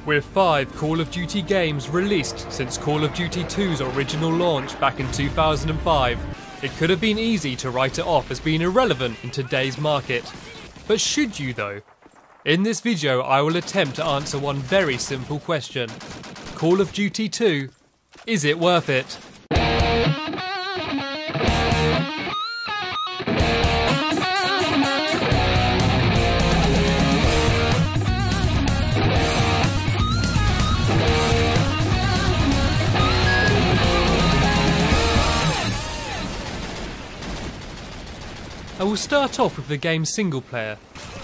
With 5 Call of Duty games released since Call of Duty 2's original launch back in 2005, it could have been easy to write it off as being irrelevant in today's market. But should you though? In this video I will attempt to answer one very simple question. Call of Duty 2, is it worth it? I will start off with the game's single player,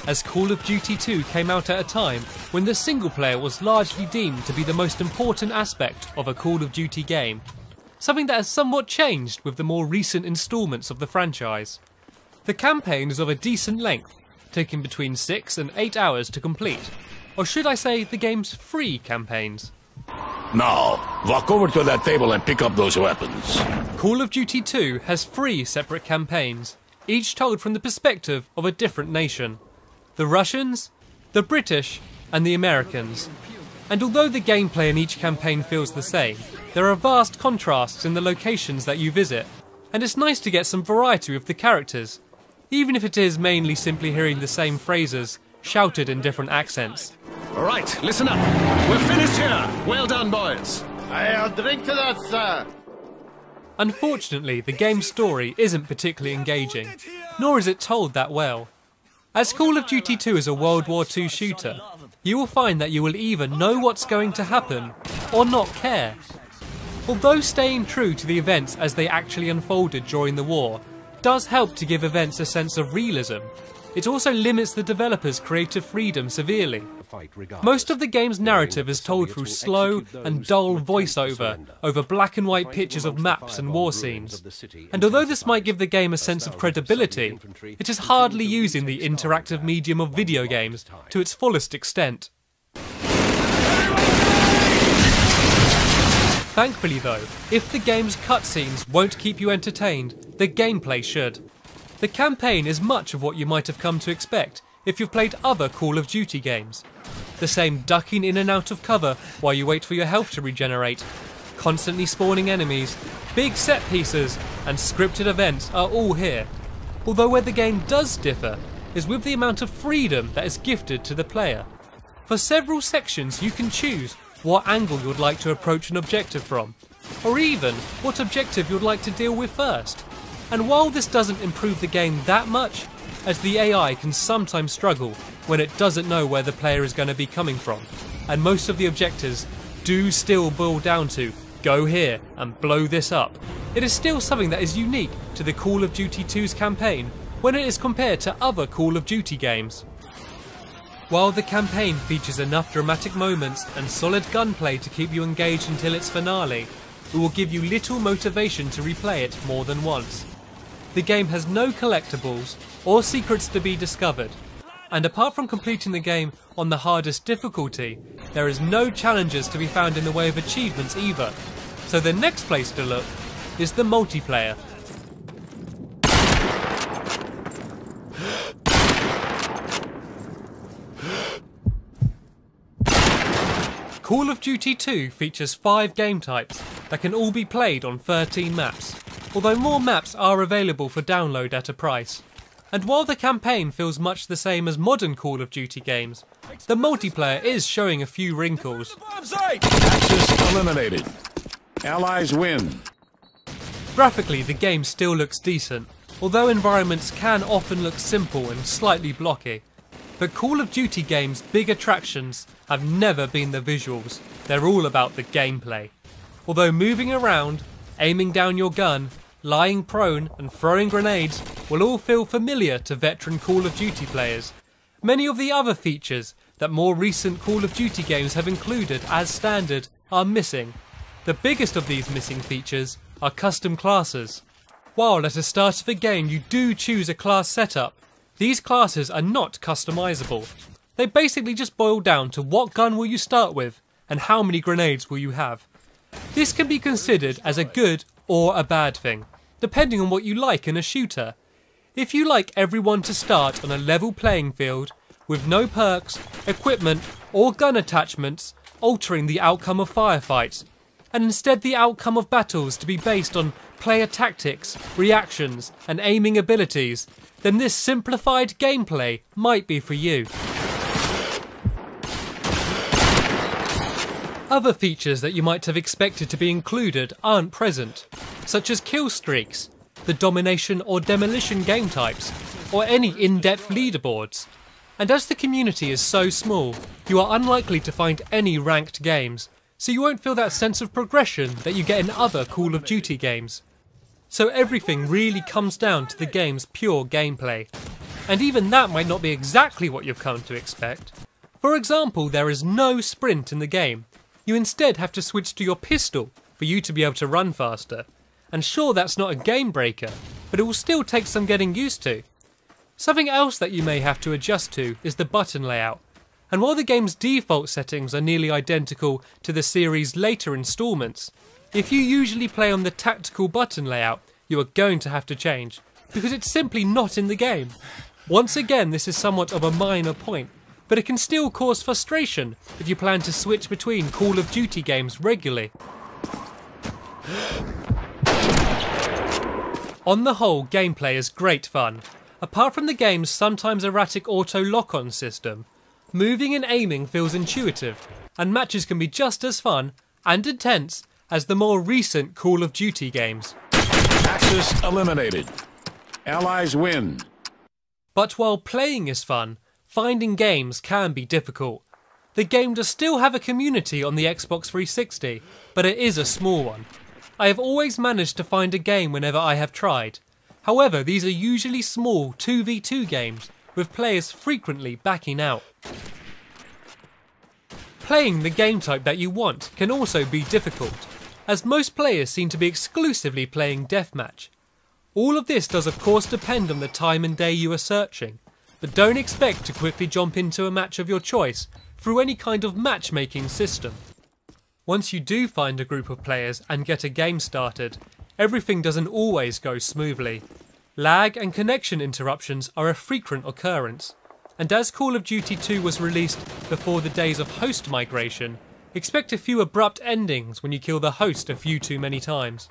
as Call of Duty 2 came out at a time when the single player was largely deemed to be the most important aspect of a Call of Duty game, something that has somewhat changed with the more recent instalments of the franchise. The campaign is of a decent length, taking between 6 and 8 hours to complete, or should I say the game's free campaigns. Now, walk over to that table and pick up those weapons. Call of Duty 2 has 3 separate campaigns, each told from the perspective of a different nation. The Russians, the British, and the Americans. And although the gameplay in each campaign feels the same, there are vast contrasts in the locations that you visit, and it's nice to get some variety with the characters, even if it is mainly simply hearing the same phrases, shouted in different accents. Alright, listen up. We're finished here. Well done, boys. I'll drink to that, sir. Unfortunately, the game's story isn't particularly engaging, nor is it told that well. As Call of Duty 2 is a World War II shooter, you will find that you will either know what's going to happen, or not care. Although staying true to the events as they actually unfolded during the war does help to give events a sense of realism, it also limits the developers' creative freedom severely. Most of the game's narrative is told through slow and dull voiceover over black and white pictures of maps and war scenes. And although this might give the game a sense of credibility, it is hardly using the interactive medium of video games to its fullest extent. Thankfully though, if the game's cutscenes won't keep you entertained, the gameplay should. The campaign is much of what you might have come to expect if you've played other Call of Duty games. The same ducking in and out of cover while you wait for your health to regenerate, constantly spawning enemies, big set pieces and scripted events are all here. Although where the game does differ is with the amount of freedom that is gifted to the player. For several sections you can choose what angle you'd like to approach an objective from, or even what objective you'd like to deal with first. And while this doesn't improve the game that much, as the AI can sometimes struggle when it doesn't know where the player is going to be coming from, and most of the objectives do still boil down to go here and blow this up, it is still something that is unique to the Call of Duty 2's campaign when it is compared to other Call of Duty games. While the campaign features enough dramatic moments and solid gunplay to keep you engaged until its finale, it will give you little motivation to replay it more than once. The game has no collectibles or secrets to be discovered, and apart from completing the game on the hardest difficulty, there is no challenges to be found in the way of achievements either, so the next place to look is the multiplayer. Call of Duty 2 features 5 game types that can all be played on 13 maps, although more maps are available for download at a price. And while the campaign feels much the same as modern Call of Duty games, the multiplayer is showing a few wrinkles. Axis eliminated. Allies win. Graphically, the game still looks decent, although environments can often look simple and slightly blocky. But Call of Duty games' big attractions have never been the visuals, they're all about the gameplay. Although moving around, aiming down your gun, lying prone and throwing grenades will all feel familiar to veteran Call of Duty players, many of the other features that more recent Call of Duty games have included as standard are missing. The biggest of these missing features are custom classes. While at the start of the game you do choose a class setup, these classes are not customizable. They basically just boil down to what gun will you start with and how many grenades will you have. This can be considered as a good or a bad thing, depending on what you like in a shooter. If you like everyone to start on a level playing field, with no perks, equipment or gun attachments, altering the outcome of firefights, and instead the outcome of battles to be based on player tactics, reactions, and aiming abilities, then this simplified gameplay might be for you. Other features that you might have expected to be included aren't present, such as kill streaks, the domination or demolition game types, or any in-depth leaderboards. And as the community is so small, you are unlikely to find any ranked games, so you won't feel that sense of progression that you get in other Call of Duty games. So everything really comes down to the game's pure gameplay. And even that might not be exactly what you've come to expect. For example, there is no sprint in the game. You instead have to switch to your pistol for you to be able to run faster. And sure, that's not a game breaker, but it will still take some getting used to. Something else that you may have to adjust to is the button layout. And while the game's default settings are nearly identical to the series' later installments, if you usually play on the tactical button layout, you are going to have to change, because it's simply not in the game. Once again, this is somewhat of a minor point, but it can still cause frustration if you plan to switch between Call of Duty games regularly. On the whole, gameplay is great fun. Apart from the game's sometimes erratic auto lock-on system, moving and aiming feels intuitive, and matches can be just as fun and intense as the more recent Call of Duty games. Axis eliminated. Allies win. But while playing is fun, finding games can be difficult. The game does still have a community on the Xbox 360, but it is a small one. I have always managed to find a game whenever I have tried. However, these are usually small 2v2 games, with players frequently backing out. Playing the game type that you want can also be difficult, as most players seem to be exclusively playing deathmatch. All of this does of course depend on the time and day you are searching, but don't expect to quickly jump into a match of your choice through any kind of matchmaking system. Once you do find a group of players and get a game started, everything doesn't always go smoothly. Lag and connection interruptions are a frequent occurrence, and as Call of Duty 2 was released before the days of host migration, expect a few abrupt endings when you kill the host a few too many times.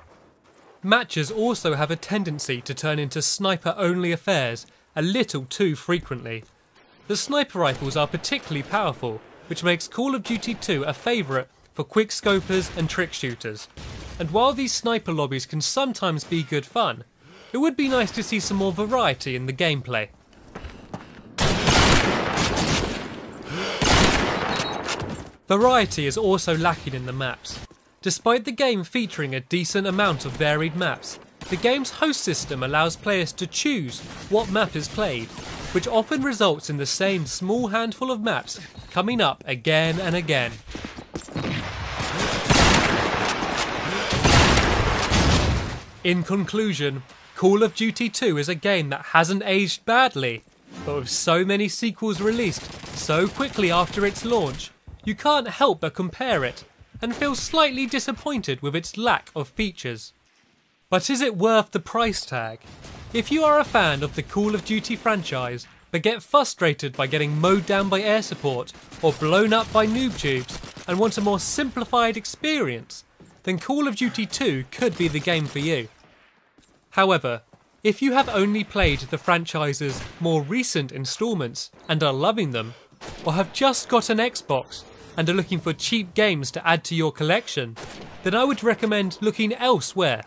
Matches also have a tendency to turn into sniper-only affairs a little too frequently. The sniper rifles are particularly powerful, which makes Call of Duty 2 a favourite for quickscopers and trick shooters. And while these sniper lobbies can sometimes be good fun, it would be nice to see some more variety in the gameplay. Variety is also lacking in the maps. Despite the game featuring a decent amount of varied maps, the game's host system allows players to choose what map is played, which often results in the same small handful of maps coming up again and again. In conclusion, Call of Duty 2 is a game that hasn't aged badly, but with so many sequels released so quickly after its launch, you can't help but compare it and feel slightly disappointed with its lack of features. But is it worth the price tag? If you are a fan of the Call of Duty franchise, but get frustrated by getting mowed down by air support or blown up by noob tubes and want a more simplified experience, then Call of Duty 2 could be the game for you. However, if you have only played the franchise's more recent installments and are loving them, or have just got an Xbox and are looking for cheap games to add to your collection, then I would recommend looking elsewhere.